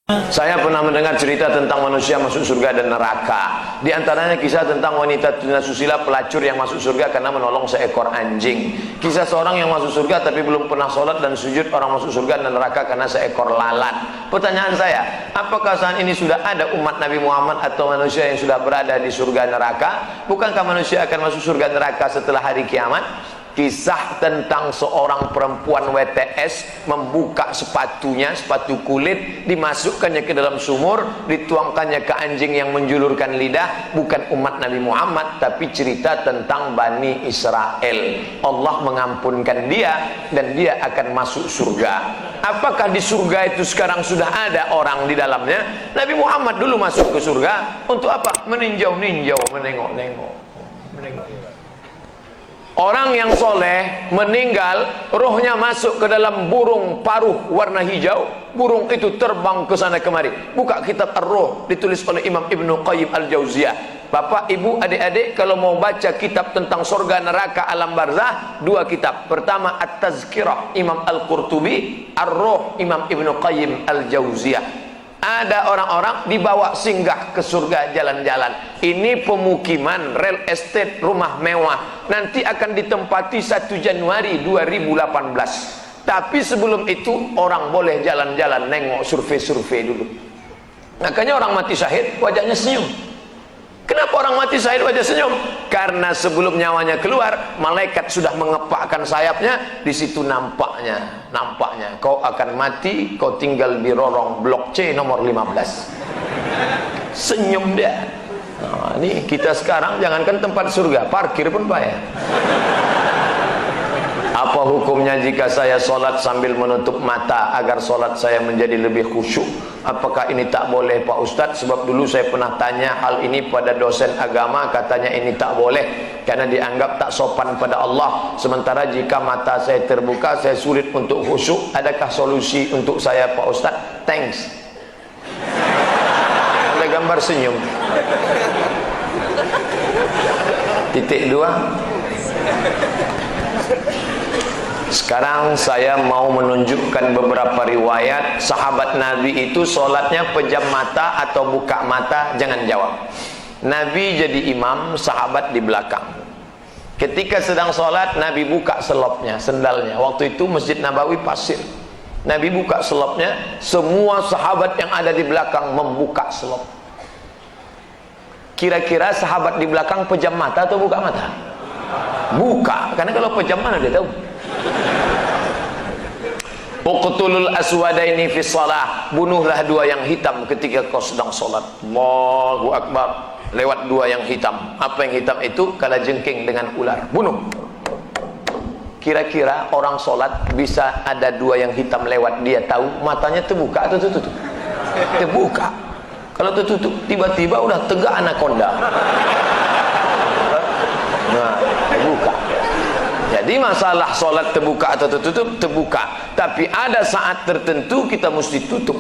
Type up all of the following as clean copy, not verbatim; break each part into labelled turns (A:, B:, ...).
A: Saya pernah mendengar cerita tentang manusia masuk surga dan neraka. Di antaranya kisah tentang wanita tunasusila pelacur yang masuk surga karena menolong seekor anjing. Kisah seorang yang masuk surga tapi belum pernah sholat dan sujud, orang masuk surga dan neraka karena seekor lalat. Pertanyaan saya, apakah saat ini sudah ada umat Nabi Muhammad atau manusia yang sudah berada di surga neraka? Bukankah manusia akan masuk surga neraka setelah hari kiamat? Kisah tentang seorang perempuan WTS membuka sepatunya, sepatu kulit, dimasukkannya ke dalam sumur, dituangkannya ke anjing yang menjulurkan lidah. Bukan umat Nabi Muhammad, tapi cerita tentang Bani Israel. Allah mengampunkan dia dan dia akan masuk surga. Apakah di surga itu sekarang sudah ada orang di dalamnya? Nabi Muhammad dulu masuk ke surga untuk apa? Meninjau-ninjau, menengok-nengok. Orang yang soleh meninggal, rohnya masuk ke dalam burung paruh warna hijau. Burung itu terbang ke sana kemari. Buka kitab Ar-Ruh, ditulis oleh Imam Ibnu Qayyim Al-Jauziyah. Bapak, ibu, adik-adik, kalau mau baca kitab tentang surga, neraka, alam barzah, dua kitab. Pertama At-Tazkirah Imam Al-Qurtubi, Ar-Ruh Imam Ibnu Qayyim Al-Jauziyah. Ada orang-orang dibawa singgah ke surga jalan-jalan. Ini pemukiman, real estate, rumah mewah. Nanti akan ditempati 1 Januari 2018. Tapi sebelum itu orang boleh jalan-jalan, nengok, survei-survei dulu. Makanya orang mati syahid wajahnya senyum. Kenapa orang mati syahid wajah senyum? Karena sebelum nyawanya keluar, malaikat sudah mengepakkan sayapnya. Di situ nampaknya kau akan mati, kau tinggal di lorong blok C nomor 15. Senyum dia. Nah, ini kita sekarang jangankan tempat surga, parkir pun payah. Apa hukumnya jika saya sholat sambil menutup mata agar sholat saya menjadi lebih khusyuk? Apakah ini tak boleh Pak Ustadz? Sebab dulu saya pernah tanya hal ini pada dosen agama, katanya ini tak boleh karena dianggap tak sopan pada Allah. Sementara jika mata saya terbuka, saya sulit untuk khusyuk. Adakah solusi untuk saya Pak Ustadz? Thanks. Ada gambar senyum. Titik 2. Sekarang saya mau menunjukkan beberapa riwayat sahabat Nabi itu sholatnya pejam mata atau buka mata. Jangan jawab. Nabi jadi imam, sahabat di belakang. Ketika sedang sholat, Nabi buka selopnya, sendalnya. Waktu itu Masjid Nabawi pasir. Nabi buka selopnya, semua sahabat yang ada di belakang membuka selop. Kira-kira sahabat di belakang pejam mata atau buka mata? Buka, karena kalau pejam mana dia tahu. Uqtulul aswadaini fi shalah, bunuhlah dua yang hitam ketika kau sedang sholat. Allahu Akbar. Lewat dua yang hitam. Apa yang hitam itu? Kalajengking dengan ular. Bunuh. Kira-kira orang sholat bisa ada dua yang hitam lewat, dia tahu matanya terbuka atau tertutup? Terbuka. Kalau tertutup tiba-tiba udah tegak anaconda. Nah, terbuka. Jadi masalah sholat terbuka atau tertutup, terbuka. Tapi ada saat tertentu kita mesti tutup.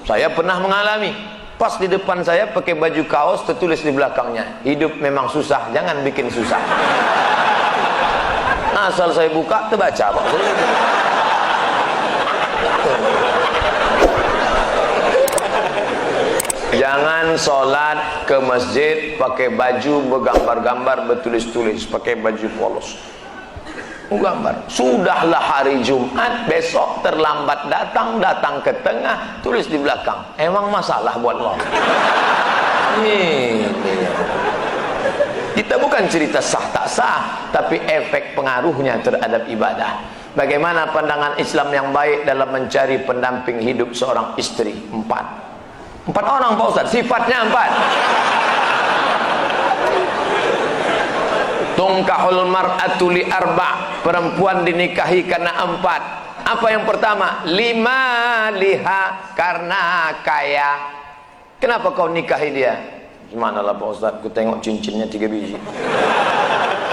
A: Saya pernah mengalami. Pas di depan saya pakai baju kaos, tertulis di belakangnya, hidup memang susah, jangan bikin susah. Asal saya buka, terbaca Pak. Jangan sholat ke masjid pakai baju bergambar-gambar, bertulis-tulis, pakai baju polos. Gambar. Sudahlah hari Jumat, besok terlambat datang ke tengah, tulis di belakang. Emang masalah buat lo? Kita bukan cerita sah tak sah, tapi efek pengaruhnya terhadap ibadah. Bagaimana pandangan Islam yang baik dalam mencari pendamping hidup seorang istri? 4 orang Pak Ustaz, sifatnya 4. Tungkahul mar'atu li arba', perempuan dinikahi karena 4. Apa yang pertama? 5 liha, karena kaya. Kenapa kau nikahi dia? Gimana lah Pak Ustaz, ku tengok cincinnya 3 biji.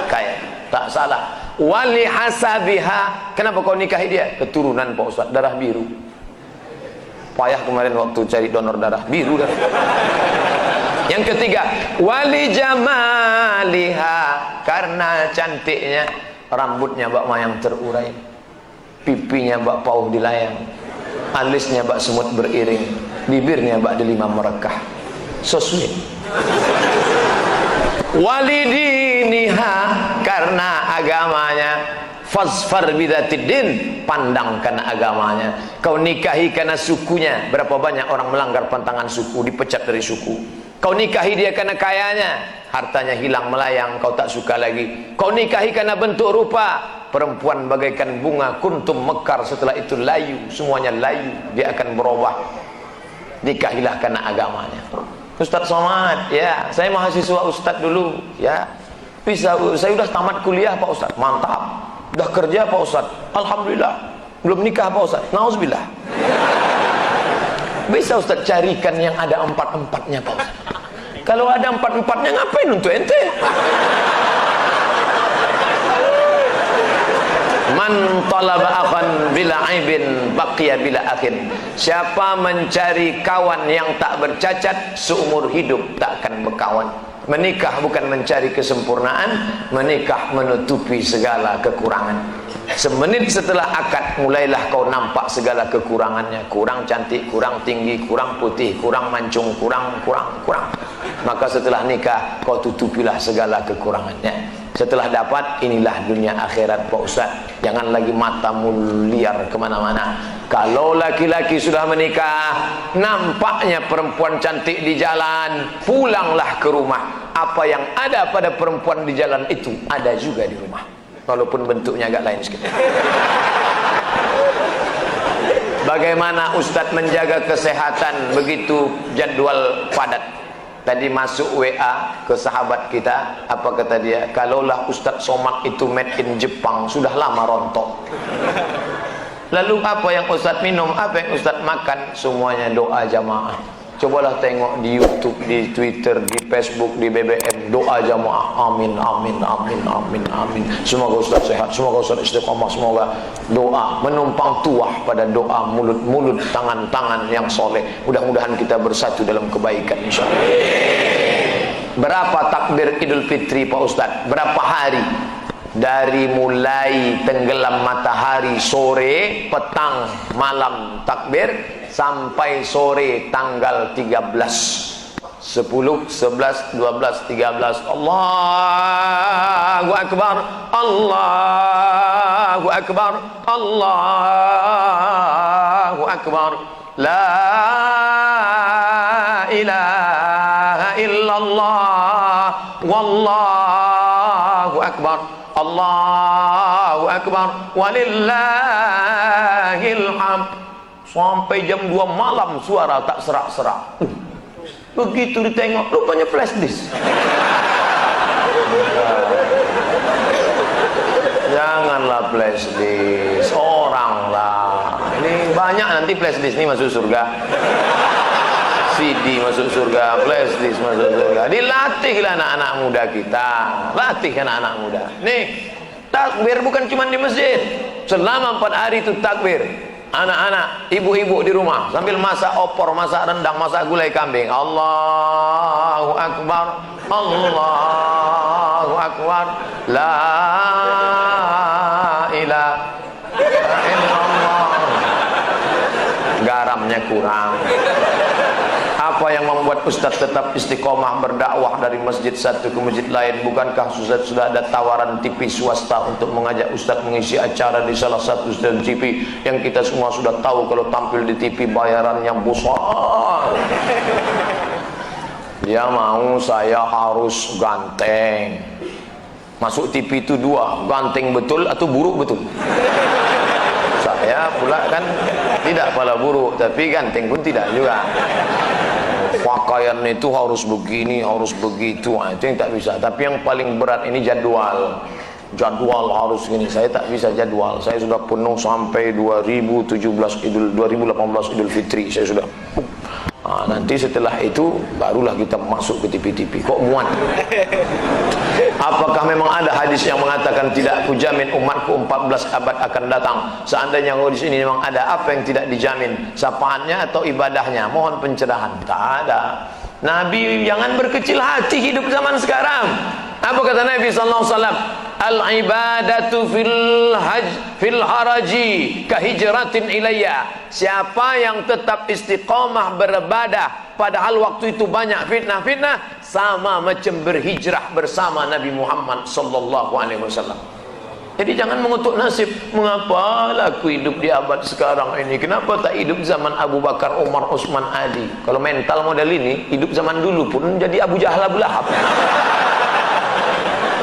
A: Kaya, tak salah. Wali hasabiha, kenapa kau nikahi dia? Keturunan Pak Ustaz, darah biru. Payah kemarin waktu cari donor darah, biru dah. Yang ketiga, wali jamaliha, karena cantiknya. Rambutnya bak mayang terurai, pipinya bak pauh dilayang, alisnya bak semut beriring, bibirnya bak delima merekah. So sweet. Walidiniha, karena agamanya. Fazfar bidzatiddin, pandang karena agamanya. Kau nikahi karena sukunya. Berapa banyak orang melanggar pantangan suku, dipecat dari suku. Kau nikahi dia karena kayanya, hartanya hilang melayang, kau tak suka lagi. Kau nikahi karena bentuk rupa, perempuan bagaikan bunga kuntum mekar, setelah itu layu, semuanya layu, dia akan berubah. Nikahilah karena agamanya. Ustaz Somad, ya, saya mahasiswa Ustaz dulu, ya. Bisa, saya sudah tamat kuliah Pak Ustaz. Mantap. Udah kerja Pak Ustaz? Alhamdulillah. Belum nikah Pak Ustaz? Nauzubillah. Bisa Ustaz carikan yang ada empat-empatnya Pak Ustaz? Kalau ada empat-empatnya ngapain untuk ente? Man talaba akhan bila aibin baqiya bila akhin. Siapa mencari kawan yang tak bercacat, seumur hidup tak akan berkawan. Menikah bukan mencari kesempurnaan, menikah menutupi segala kekurangan. Semenit setelah akad, mulailah kau nampak segala kekurangannya. Kurang cantik, kurang tinggi, kurang putih, kurang mancung, kurang. Maka setelah nikah, kau tutupilah segala kekurangannya. Setelah dapat, inilah dunia akhirat Pak Ustaz. Jangan lagi matamu liar kemana-mana. Kalau laki-laki sudah menikah, nampaknya perempuan cantik di jalan, pulanglah ke rumah. Apa yang ada pada perempuan di jalan itu, ada juga di rumah. Walaupun bentuknya agak lain sedikit. Bagaimana Ustadz menjaga kesehatan begitu jadwal padat? Tadi masuk WA ke sahabat kita, apa kata dia? Kalaulah Ustadz Somad itu made in Jepang, sudah lama rontok. Lalu apa yang Ustadz minum, apa yang Ustadz makan? Semuanya doa jamaah. Cobalah tengok di YouTube, di Twitter, di Facebook, di BBM, doa jamaah. Amin, amin, amin, amin, amin. Semoga Ustadz sehat, semoga Ustadz istiqamah, semoga doa menumpang tuah pada doa, mulut-mulut, tangan-tangan yang soleh. Mudah-mudahan kita bersatu dalam kebaikan insyaallah. Berapa takbir Idul Fitri Pak Ustadz? Berapa hari? Dari mulai tenggelam matahari sore, petang, malam takbir, sampai sore tanggal 13, 10, 11, 12, 13. Allahu Akbar, Allahu Akbar, Allahu Akbar. La ilaha illallah, wallahu akbar. Allahu Akbar walillahil hamd. Sampai jam 2 malam suara tak serak-serak. Begitu ditengok, rupanya flash disk. Janganlah flash disk, orang lah. Ini banyak nanti flash disk ini masuk surga. CD masuk surga, flash disk masuk surga. Dilatihlah anak-anak muda kita. Latih anak-anak muda. Nih, takbir bukan cuma di masjid. Selama 4 hari itu takbir. Anak-anak, ibu-ibu di rumah sambil masak opor, masak rendang, masak gulai kambing. Allahu Akbar, Allahu Akbar. La ilaha illallah. Garamnya kurang. Apa yang membuat Ustaz tetap istiqomah berdakwah dari masjid satu ke masjid lain? Bukankah Ustaz sudah ada tawaran TV swasta untuk mengajak Ustaz mengisi acara di salah satu stasiun TV yang kita semua sudah tahu kalau tampil di TV bayarannya besar. Dia mau saya harus ganteng. Masuk TV itu 2, ganteng betul atau buruk betul. Saya pula kan tidak pala buruk, tapi ganteng pun tidak juga. Pakaian itu harus begini, harus begitu, itu yang tak bisa. Tapi yang paling berat ini jadwal harus gini. Saya tak bisa jadwal. Saya sudah penuh sampai 2018 Idul Fitri. Saya sudah nanti setelah itu barulah kita masuk ke TV-TV. Kok muat? Apakah memang ada hadis yang mengatakan tidak kujamin umatku 14 abad akan datang? Seandainya hadis ini memang ada, apa yang tidak dijamin? Sapaannya atau ibadahnya? Mohon pencerahan. Tak ada. Nabi jangan berkecil hati hidup zaman sekarang. Apa kata Nabi sallallahu alaihi wasallam? al-ibadatu fil haraji kahijratin ilayya. Siapa yang tetap istiqamah beribadah padahal waktu itu banyak fitnah-fitnah, sama macam berhijrah bersama Nabi Muhammad sallallahu alaihi wasallam. Jadi jangan mengutuk nasib. Mengapa aku hidup di abad sekarang ini? Kenapa tak hidup zaman Abu Bakar, Umar, Utsman, Ali? Kalau mental model ini, hidup zaman dulu pun jadi Abu Jahal, Abu Lahab.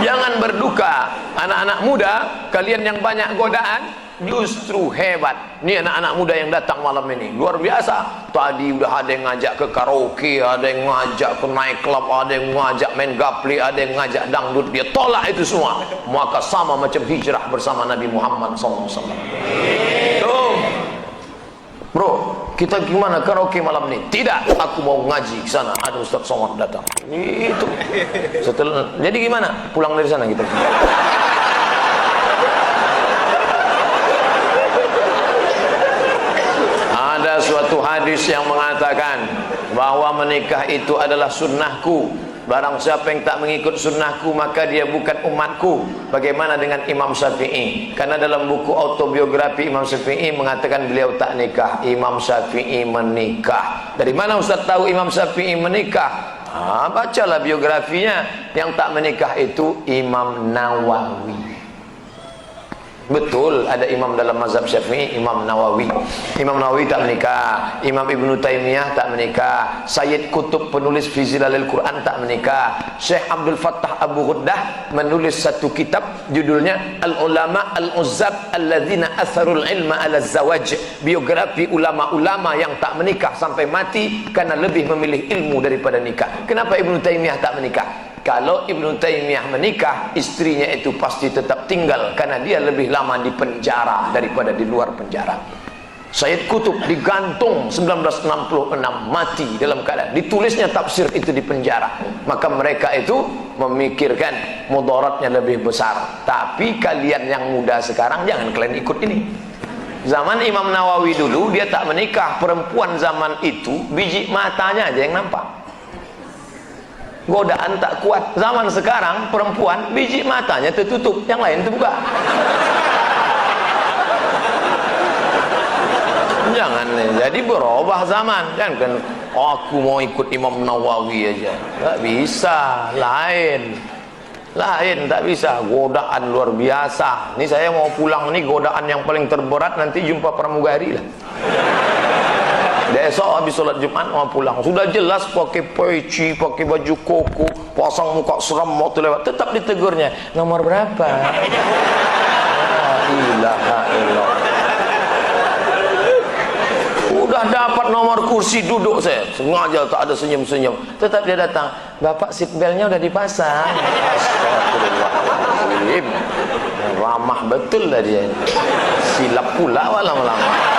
A: Jangan berduka. Anak-anak muda, kalian yang banyak godaan, justru hebat. Ini anak-anak muda yang datang malam ini luar biasa. Tadi udah ada yang ngajak ke karaoke, ada yang ngajak ke night club, ada yang ngajak main gaple, ada yang ngajak dangdut. Dia tolak itu semua. Maka sama macam hijrah bersama Nabi Muhammad SAW. Tuh, bro, kita gimana karaoke malam ini? Tidak, aku mau ngaji ke sana. Ada Ustaz Somad datang. Itu. Setelah, jadi gimana? Pulang dari sana kita. Ada suatu hadis yang mengatakan bahwa menikah itu adalah sunnahku. Barang siapa yang tak mengikut sunnahku, maka dia bukan umatku. Bagaimana dengan Imam Syafi'i? Karena dalam buku autobiografi Imam Syafi'i mengatakan beliau tak nikah. Imam Syafi'i menikah. Dari mana Ustaz tahu Imam Syafi'i menikah? Bacalah biografinya. Yang tak menikah itu Imam Nawawi. Betul, ada imam dalam mazhab Syafi'i, Imam Nawawi. Imam Nawawi tak menikah. Imam Ibnu Taimiyah tak menikah. Sayyid Qutb penulis fi Zilalil Quran tak menikah. Syekh Abdul Fattah Abu Ghuddah menulis satu kitab judulnya Al-Ulama Al-Uzzab Alladzina Atharul Ilma Ala Zawaj. Biografi ulama-ulama yang tak menikah sampai mati karena lebih memilih ilmu daripada nikah. Kenapa Ibnu Taimiyah tak menikah? Kalau Ibnu Taimiyah menikah, istrinya itu pasti tetap tinggal karena dia lebih lama di penjara daripada di luar penjara. Sayyid Qutb digantung 1966, mati dalam keadaan ditulisnya tafsir itu di penjara. Maka mereka itu memikirkan mudaratnya lebih besar. Tapi kalian yang muda sekarang jangan kalian ikut ini. Zaman Imam Nawawi dulu dia tak menikah, perempuan zaman itu biji matanya aja yang nampak. Godaan tak kuat. Zaman sekarang perempuan biji matanya tertutup, yang lain terbuka. Jangan, jadi berubah zaman. Jangan kan aku mau ikut Imam Nawawi aja. Tak bisa, lain, tak bisa. Godaan luar biasa. Ini saya mau pulang, nih godaan yang paling terberat nanti jumpa pramugari lah. Besok habis sholat Jumat mau pulang, sudah jelas pakai peci, pakai baju koko, pasang muka seram, mau lewat, tetap ditegurnya. Nomor berapa? La ilaha illallah. Udah dapat nomor kursi duduk saya, sengaja tak ada senyum-senyum. Tetap dia datang, Bapak seatbeltnya udah dipasang. Astagfirullahaladzim. Ramah betul lah dia. Silap pula lama-lama.